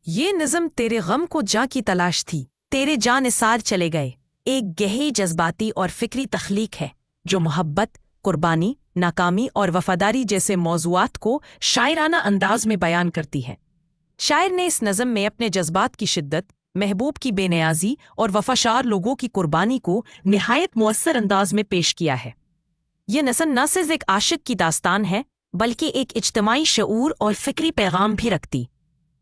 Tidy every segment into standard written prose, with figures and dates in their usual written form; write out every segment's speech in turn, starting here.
ये नज़म तेरे गम को जा की तलाश थी, तेरे जानिसार चले गए। एक गहरी जज्बाती और फिक्री तख्लीक है जो मोहब्बत, कुर्बानी, नाकामी और वफादारी जैसे मौज़ूआत को शायराना अंदाज में बयान करती है। शायर ने इस नज़म में अपने जज्बात की शिद्दत, महबूब की बेनियाजी और वफाशार लोगों की कुर्बानी को निहायत मुअस्सर अंदाज में पेश किया है। यह नज़म न सिर्फ एक आशिक की दास्तान है बल्कि एक इज्तिमाई शऊर और फिक्री पैगाम भी रखती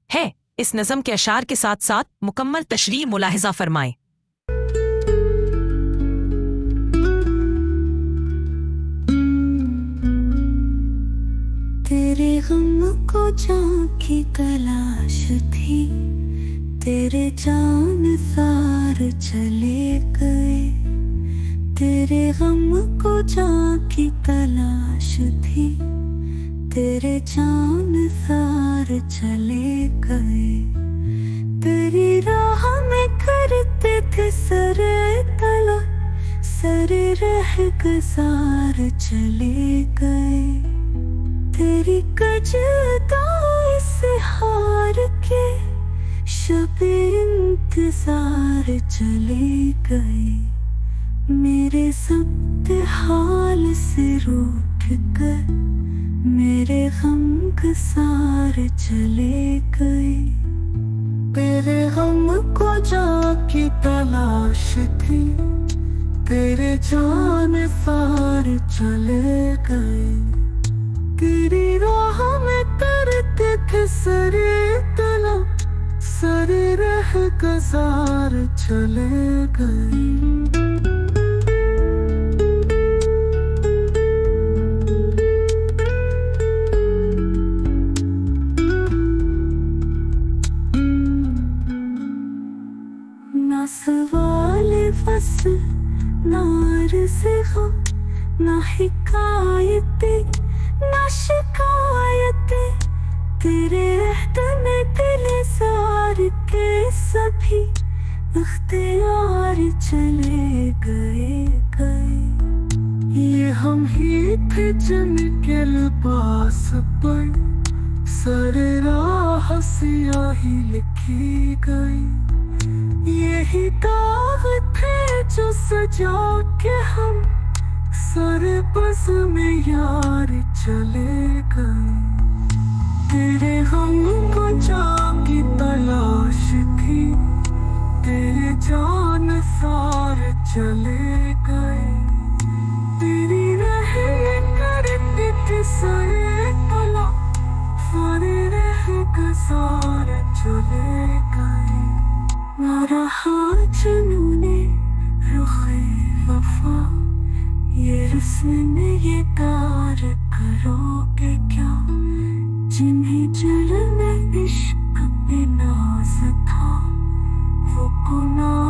है। इस नज़म के अशार के साथ साथ मुकम्मल तशरीह मुलाहिजा फरमाएं। तेरे गम को जान की तलाश थी, तेरे जानिसार चले गए। तेरे गम को जान की तलाश थी, तेरे जानिसार चले गए। तेरी राह में करते थे सरे तला, सरे रह गुजार चले गए। तेरी कजदाई से हार के शबे इंतजार चले गए। मेरे सब हाल से रूठ कर मेरे गम गुसार चले गए। तेरे गम को जाकी तलाश थी, तेरे जानिसार चले गए। तेरी राह में तरते थे सरे तला, सरे रह गुजार चले गए। ना सवाल बस ना अर्ज़ गम, ना हिकायतें ना शिकायतें। तेरे अहद में दिल ज़ार के सभी इख्तियार चले गए। ये हम ही थे जिनके लिबास पर सरे राह स्याही लिखी गई। यही दाग थे जो सजा के हम सरे बस में यार चले गए। तेरे गम को जाकी तलाश थी, तेरे जानिसार चले गए। तेरी राह में करते थे सरे तला, सरे रह गुजार चले गए। ना रहा जुनूने रुखे वफा, ये रस्म ये तार करोगे क्या। जिन्हें जल में इश्क पे नाज था वो गुनाह